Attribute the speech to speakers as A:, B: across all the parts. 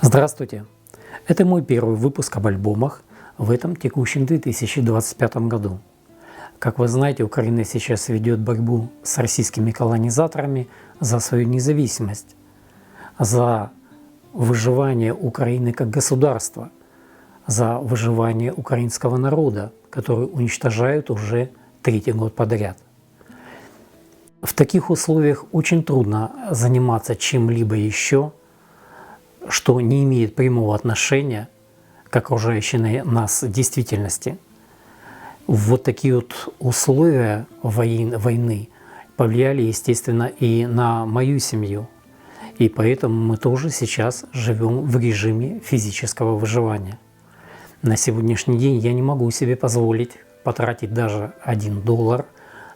A: Здравствуйте! Это мой первый выпуск об альбомах в этом текущем 2025 году. Как вы знаете, Украина сейчас ведет борьбу с российскими колонизаторами за свою независимость, за выживание Украины как государства, за выживание украинского народа, который уничтожают уже третий год подряд. В таких условиях очень трудно заниматься чем-либо еще, что не имеет прямого отношения к окружающей нас действительности. Вот такие вот условия войны повлияли, естественно, и на мою семью. И поэтому мы тоже сейчас живем в режиме физического выживания. На сегодняшний день я не могу себе позволить потратить даже $1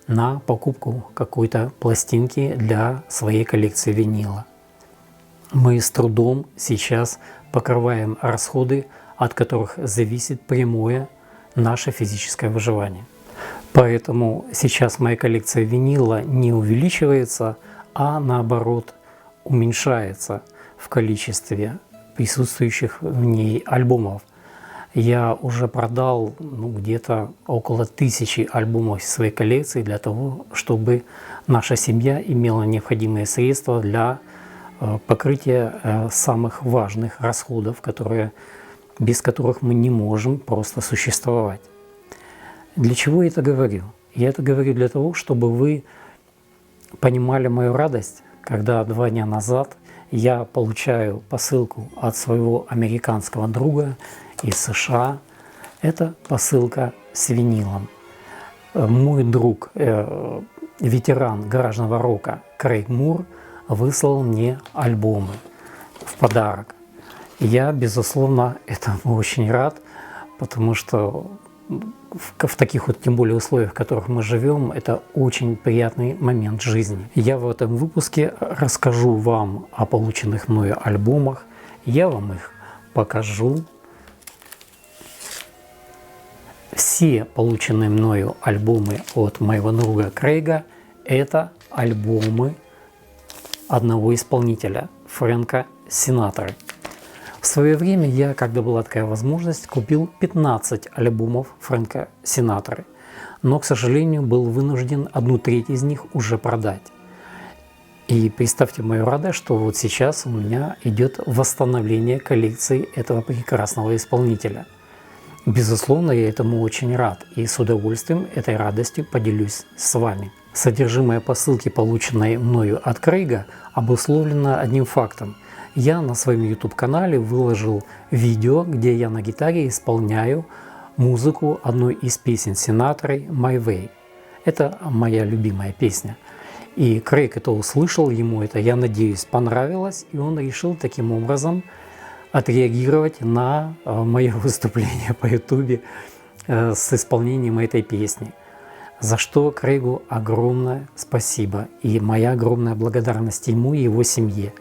A: на покупку какой-то пластинки для своей коллекции винила. Мы с трудом сейчас покрываем расходы, от которых зависит прямое наше физическое выживание. Поэтому сейчас моя коллекция винила не увеличивается, а наоборот уменьшается в количестве присутствующих в ней альбомов. Я уже продал где-то около 1000 альбомов из своей коллекции для того, чтобы наша семья имела необходимые средства для покрытия самых важных расходов, без которых мы не можем просто существовать. Для чего я это говорю? Я это говорю для того, чтобы вы понимали мою радость, когда 2 дня назад я получаю посылку от своего американского друга из США. Это посылка с винилом. Мой друг, ветеран гаражного рока Крейг Мур, выслал мне альбомы в подарок. Я, безусловно, этому очень рад, потому что в таких вот, тем более условиях, в которых мы живем, это очень приятный момент жизни. Я в этом выпуске расскажу вам о полученных мною альбомах, я вам их покажу. Все полученные мною альбомы от моего друга Крейга – это альбомы одного исполнителя, Фрэнка Синатры. В свое время я, когда была такая возможность, купил 15 альбомов Фрэнка Синатры, но, к сожалению, был вынужден 1/3 из них уже продать. И представьте мою радость, что вот сейчас у меня идет восстановление коллекции этого прекрасного исполнителя. Безусловно, я этому очень рад и с удовольствием этой радостью поделюсь с вами. Содержимое посылки, полученной мною от Крейга, обусловлено одним фактом. Я на своем YouTube-канале выложил видео, где я на гитаре исполняю музыку одной из песен Синатры «My Way». Это моя любимая песня. И Крейг это услышал, ему это, я надеюсь, понравилось, и он решил таким образом отреагировать на мое выступление по YouTube с исполнением этой песни. За что Крейгу огромное спасибо и моя огромная благодарность ему и его семье.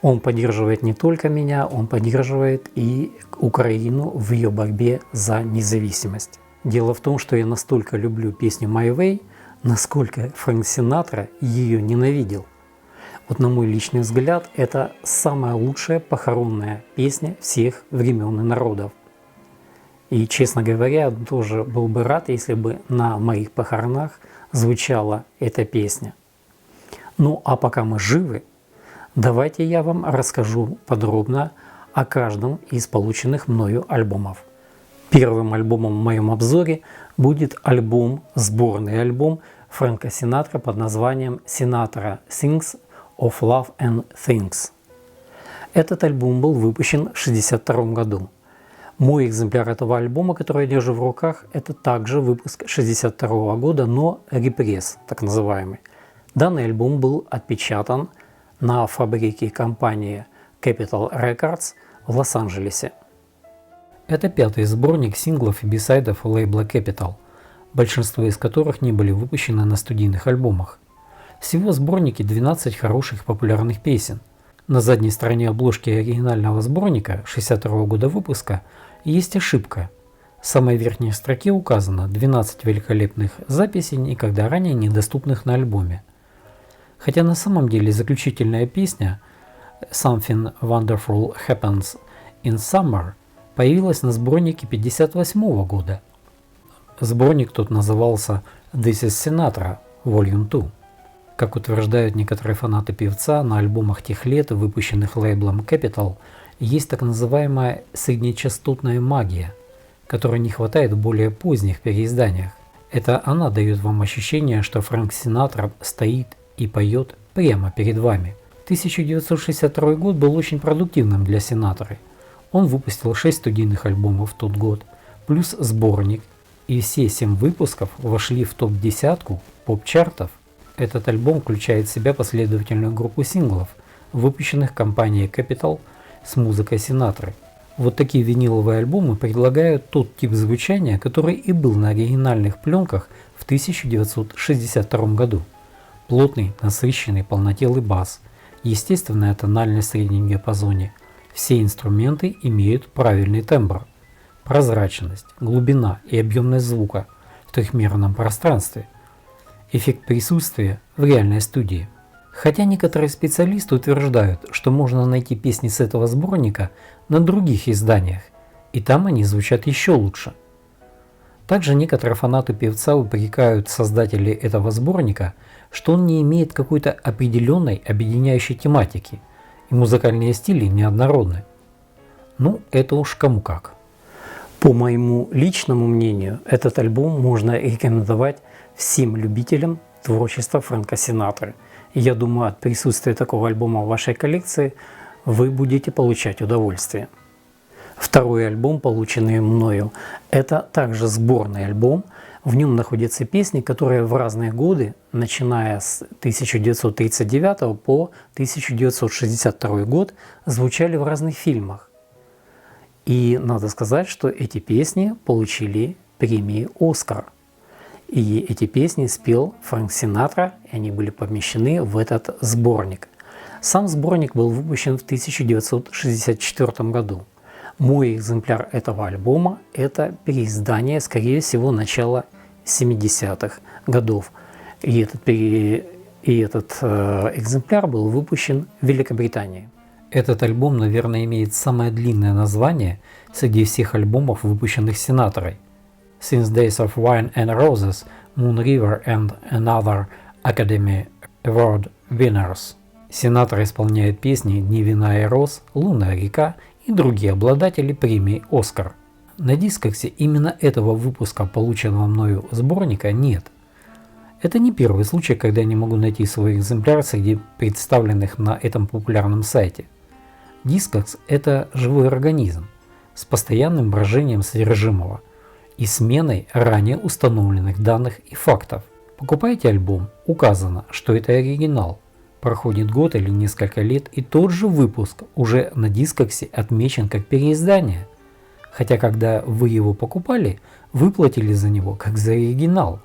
A: Он поддерживает не только меня, он поддерживает и Украину в ее борьбе за независимость. Дело в том, что я настолько люблю песню «My Way», насколько Фрэнк Синатра ее ненавидел. Вот на мой личный взгляд, это самая лучшая похоронная песня всех времен и народов. И, честно говоря, тоже был бы рад, если бы на моих похоронах звучала эта песня. Ну а пока мы живы, давайте я вам расскажу подробно о каждом из полученных мною альбомов. Первым альбомом в моем обзоре будет сборный альбом Фрэнка Синатра под названием «Sinatra Sings of Love and Things». Этот альбом был выпущен в 1962 году. Мой экземпляр этого альбома, который я держу в руках, это также выпуск 1962 года, но репресс, так называемый. Данный альбом был отпечатан на фабрике компании Capitol Records в Лос-Анджелесе. Это 5-й сборник синглов и бисайдов лейбла Capitol, большинство из которых не были выпущены на студийных альбомах. Всего в сборнике 12 хороших популярных песен. На задней стороне обложки оригинального сборника 1962 года выпуска есть ошибка. В самой верхней строке указано 12 великолепных записей, никогда ранее недоступных на альбоме. Хотя на самом деле заключительная песня Something Wonderful Happens in Summer появилась на сборнике 1958 года. Сборник тот назывался This is Sinatra, Volume 2. Как утверждают некоторые фанаты певца, на альбомах тех лет, выпущенных лейблом Capitol, есть так называемая среднечастотная магия, которой не хватает в более поздних переизданиях. Это она дает вам ощущение, что Фрэнк Синатра стоит и поет прямо перед вами. 1962 год был очень продуктивным для Синатры. Он выпустил 6 студийных альбомов в тот год, плюс сборник, и все 7 выпусков вошли в топ-10 поп-чартов. Этот альбом включает в себя последовательную группу синглов, выпущенных компанией Capitol с музыкой Синатры. Вот такие виниловые альбомы предлагают тот тип звучания, который и был на оригинальных пленках в 1962 году. Плотный, насыщенный, полнотелый бас, естественная тональность в среднем диапазоне. Все инструменты имеют правильный тембр, прозрачность, глубина и объемность звука в трехмерном пространстве. Эффект присутствия в реальной студии. Хотя некоторые специалисты утверждают, что можно найти песни с этого сборника на других изданиях, и там они звучат еще лучше. Также некоторые фанаты певца упрекают создателей этого сборника, что он не имеет какой-то определенной объединяющей тематики, и музыкальные стили неоднородны. Ну, это уж кому как. По моему личному мнению, этот альбом можно рекомендовать всем любителям творчества Фрэнка Синатры. И я думаю, от присутствия такого альбома в вашей коллекции вы будете получать удовольствие. Второй альбом, полученный мною, это также сборный альбом. В нем находятся песни, которые в разные годы, начиная с 1939 по 1962 год, звучали в разных фильмах. И надо сказать, что эти песни получили премии «Оскар». И эти песни спел Фрэнк Синатра, и они были помещены в этот сборник. Сам сборник был выпущен в 1964 году. Мой экземпляр этого альбома – это переиздание, скорее всего, начала 70-х годов. И этот экземпляр был выпущен в Великобритании. Этот альбом, наверное, имеет самое длинное название среди всех альбомов, выпущенных Синатрой. Since Days of Wine and Roses, Moon River and Another Academy Award Winners. Синатра исполняет песни «Дни вина и роз», «Лунная река» и другие обладатели премии «Оскар». На дискоксе именно этого выпуска, полученного мною сборника, нет. Это не первый случай, когда я не могу найти свой экземпляр среди представленных на этом популярном сайте. Дискокс – это живой организм с постоянным брожением содержимого и сменой ранее установленных данных и фактов. Покупаете альбом, указано, что это оригинал. Проходит год или несколько лет, и тот же выпуск уже на дискоксе отмечен как переиздание. Хотя когда вы его покупали, вы платили за него как за оригинал.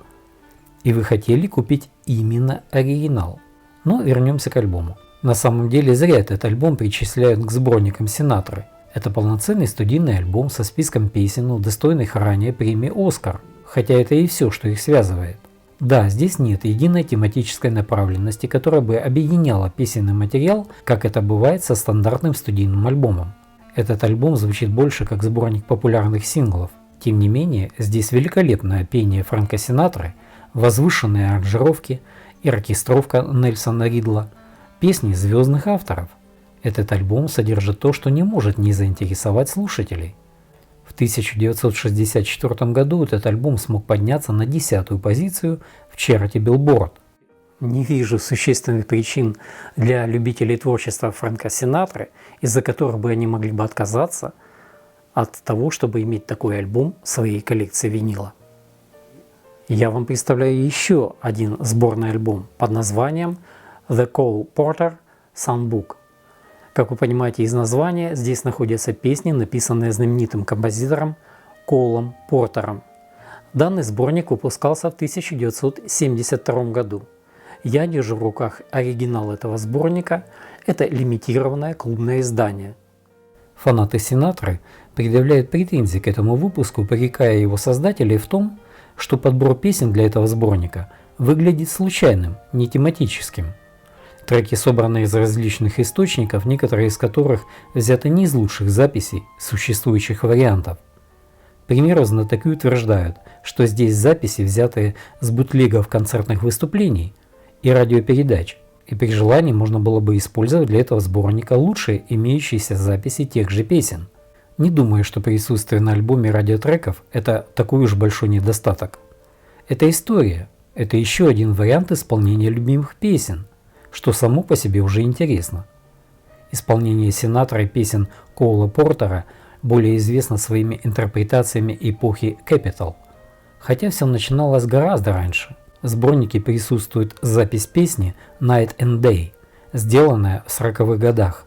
A: И вы хотели купить именно оригинал. Но вернемся к альбому. На самом деле зря этот альбом причисляют к сборникам Синатры. Это полноценный студийный альбом со списком песен, достойных ранее премии «Оскар». Хотя это и все, что их связывает. Да, здесь нет единой тематической направленности, которая бы объединяла песенный материал, как это бывает со стандартным студийным альбомом. Этот альбом звучит больше как сборник популярных синглов. Тем не менее, здесь великолепное пение Фрэнка Синатры, возвышенные аранжировки и оркестровка Нельсона Ридла, песни звездных авторов. Этот альбом содержит то, что не может не заинтересовать слушателей. В 1964 году этот альбом смог подняться на 10-ю позицию в чарте Billboard. Не вижу существенных причин для любителей творчества Фрэнка Синатры, из-за которых бы они могли бы отказаться от того, чтобы иметь такой альбом в своей коллекции винила. Я вам представляю еще один сборный альбом под названием The Cole Porter Songbook. Как вы понимаете из названия, здесь находятся песни, написанные знаменитым композитором Колом Портером. Данный сборник выпускался в 1972 году. Я держу в руках оригинал этого сборника. это лимитированное клубное издание.
B: Фанаты Синатры предъявляют претензии к этому выпуску, упрекая его создателей в том, что подбор песен для этого сборника выглядит случайным, не тематическим. Треки собраны из различных источников, некоторые из которых взяты не из лучших записей существующих вариантов. К примеру, знатоки утверждают, что здесь записи, взятые с бутлегов концертных выступлений и радиопередач, и при желании можно было бы использовать для этого сборника лучшие имеющиеся записи тех же песен. Не думаю, что присутствие на альбоме радиотреков – это такой уж большой недостаток. Это история, это еще один вариант исполнения любимых песен, что само по себе уже интересно. Исполнение Синатрой песен Коула Портера более известно своими интерпретациями эпохи Capitol, хотя все начиналось гораздо раньше. В сборнике присутствует запись песни Night and Day, сделанная в 40-х годах.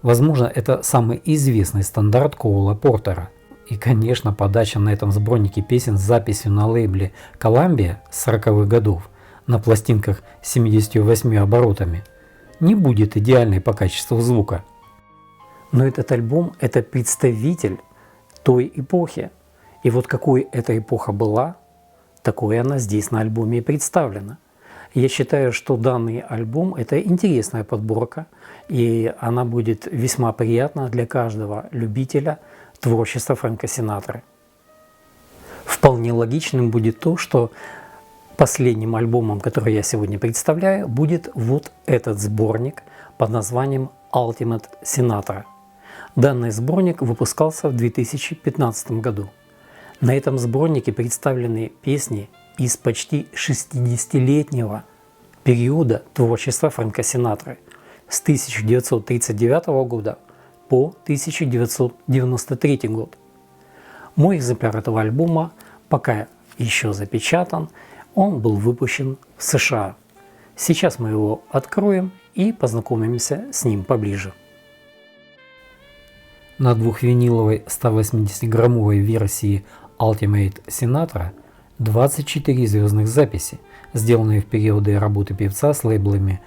B: Возможно, это самый известный стандарт Коула Портера. И, конечно, подача на этом сборнике песен с записью на лейбле Columbia с 40-х годов на пластинках с 78 оборотами не будет идеальной по качеству звука.
A: Но этот альбом – это представитель той эпохи. И вот какой эта эпоха была, такой она здесь на альбоме и представлена. Я считаю, что данный альбом – это интересная подборка, и она будет весьма приятна для каждого любителя творчества Фрэнка Синатры. Вполне логичным будет то, что последним альбомом, который я сегодня представляю, будет вот этот сборник под названием Ultimate Sinatra. Данный сборник выпускался в 2015 году. На этом сборнике представлены песни из почти 60-летнего периода творчества Фрэнка Синатры с 1939 года по 1993 год. Мой экземпляр этого альбома пока еще запечатан, он был выпущен в США. Сейчас мы его откроем и познакомимся с ним поближе.
B: На двухвиниловой 180-граммовой версии Ultimate Sinatra 24 звездных записи, сделанные в периоды работы певца с лейблами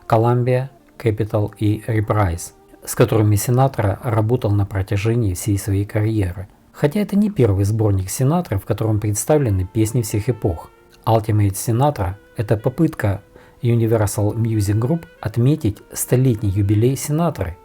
B: Columbia, Capitol и Reprise, с которыми Синатра работал на протяжении всей своей карьеры. Хотя это не первый сборник Синатры, в котором представлены песни всех эпох. Ultimate Sinatra – это попытка Universal Music Group отметить столетний юбилей Синатры.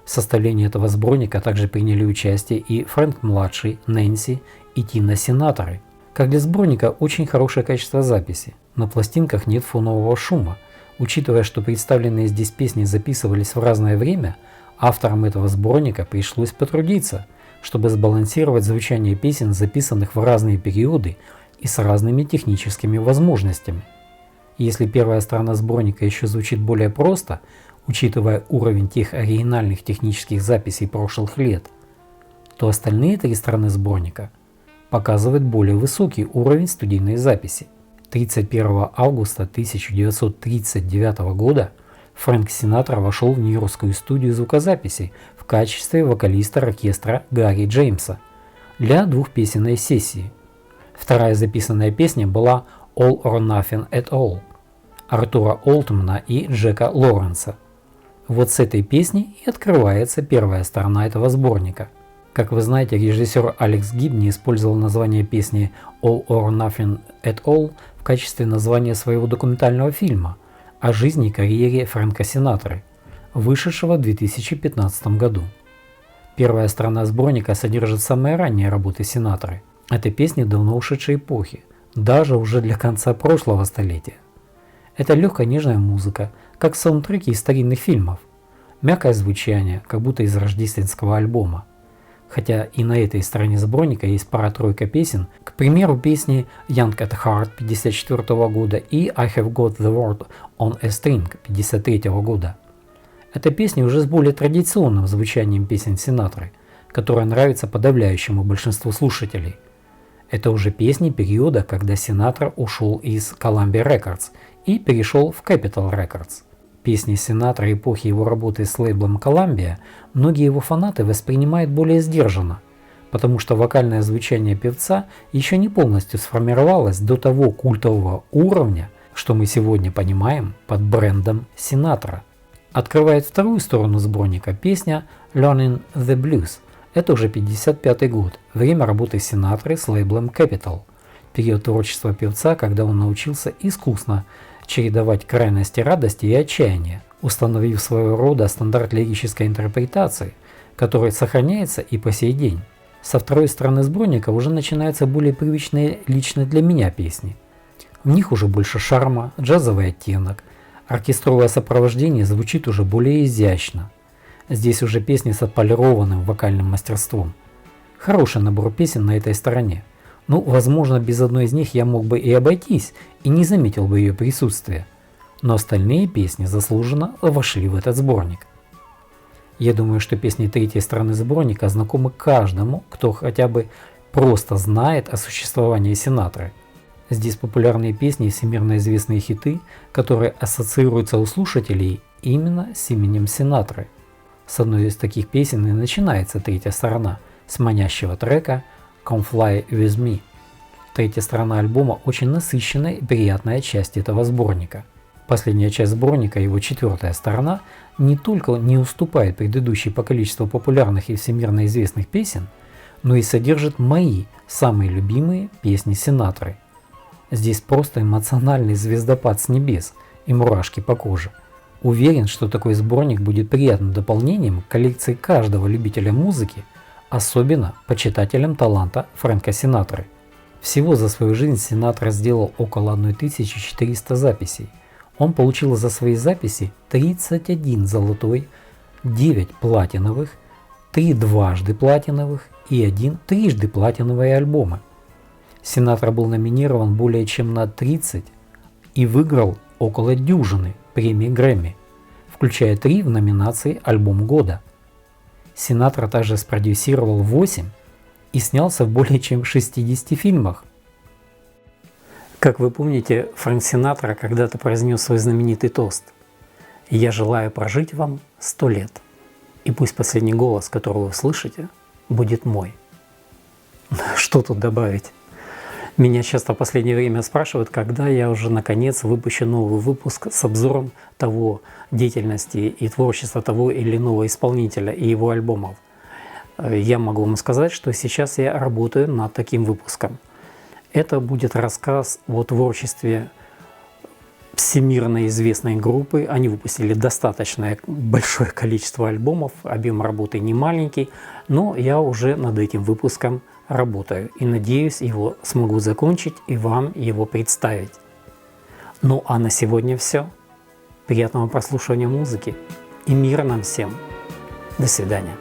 B: В составлении этого сборника также приняли участие и Фрэнк-младший, Нэнси и Тина Синатры. Как для сборника очень хорошее качество записи. На пластинках нет фонового шума. Учитывая, что представленные здесь песни записывались в разное время, авторам этого сборника пришлось потрудиться, чтобы сбалансировать звучание песен, записанных в разные периоды и с разными техническими возможностями. Если первая сторона сборника еще звучит более просто, учитывая уровень тех оригинальных технических записей прошлых лет, то остальные три стороны сборника показывают более высокий уровень студийной записи. 31 августа 1939 года Фрэнк Синатра вошел в нью-йоркскую студию звукозаписи в качестве вокалиста оркестра Гарри Джеймса для двухпесенной сессии. Вторая записанная песня была All or Nothing at All Артура Олтмана и Джека Лоренса. Вот с этой песни и открывается первая сторона этого сборника. Как вы знаете, режиссер Алекс Гибни использовал название песни All or Nothing at All в качестве названия своего документального фильма о жизни и карьере Фрэнка Синатры, вышедшего в 2015 году. Первая сторона сборника содержит самые ранние работы Синатры. Это песни давно ушедшей эпохи, даже уже для конца прошлого столетия. Это легкая нежная музыка, как саундтреки из старинных фильмов. Мягкое звучание, как будто из рождественского альбома. Хотя и на этой стороне сборника есть пара-тройка песен, к примеру, песни Young at Heart 1954 года и I Have Got the World on a String 1953 года. Это песни уже с более традиционным звучанием песен Синатры, которая нравится подавляющему большинству слушателей. Это уже песни периода, когда Синатра ушел из Columbia Records и перешел в Capitol Records. Песни Синатра эпохи его работы с лейблом Columbia многие его фанаты воспринимают более сдержанно, потому что вокальное звучание певца еще не полностью сформировалось до того культового уровня, что мы сегодня понимаем под брендом Синатра. Открывает вторую сторону сборника песня Learning the Blues. Это уже 1955 год, время работы Синатры с лейблом Capitol. Период творчества певца, когда он научился искусно чередовать крайности радости и отчаяния, установив своего рода стандарт лирической интерпретации, который сохраняется и по сей день. Со второй стороны сборника уже начинаются более привычные лично для меня песни. В них уже больше шарма, джазовый оттенок, оркестровое сопровождение звучит уже более изящно. Здесь уже песни с отполированным вокальным мастерством. Хороший набор песен на этой стороне. Ну, возможно, без одной из них я мог бы и обойтись, и не заметил бы ее присутствия. Но остальные песни заслуженно вошли в этот сборник. Я думаю, что песни третьей стороны сборника знакомы каждому, кто хотя бы просто знает о существовании Синатры. Здесь популярные песни и всемирно известные хиты, которые ассоциируются у слушателей именно с именем Синатры. С одной из таких песен и начинается третья сторона, с манящего трека Come Fly With Me. Третья сторона альбома очень насыщенная и приятная часть этого сборника. Последняя часть сборника, его четвертая сторона, не только не уступает предыдущей по количеству популярных и всемирно известных песен, но и содержит мои самые любимые песни Синатры. Здесь просто эмоциональный звездопад с небес и мурашки по коже. Уверен, что такой сборник будет приятным дополнением к коллекции каждого любителя музыки, особенно почитателям таланта Фрэнка Синатры. Всего за свою жизнь Синатра сделал около 1400 записей. Он получил за свои записи 31 золотой, 9 платиновых, 3 дважды платиновых и 1 трижды платиновый альбомы. Синатра был номинирован более чем на 30 и выиграл около дюжины премий Грэмми, включая 3 в номинации «Альбом года». Синатра также спродюсировал 8 и снялся в более чем 60 фильмах.
A: Как вы помните, Фрэнк Синатра когда-то произнес свой знаменитый тост: «Я желаю прожить вам 100 лет, и пусть последний голос, который вы слышите, будет мой». Что тут добавить? Меня часто в последнее время спрашивают, когда я уже наконец выпущу новый выпуск с обзором того деятельности и творчества того или иного исполнителя и его альбомов. Я могу вам сказать, что сейчас я работаю над таким выпуском. Это будет рассказ о творчестве всемирно известной группы. Они выпустили достаточно большое количество альбомов, объем работы не маленький, но я уже над этим выпуском работаю и надеюсь, его смогу закончить и вам его представить. Ну а на сегодня все. Приятного прослушивания музыки и мира нам всем. До свидания.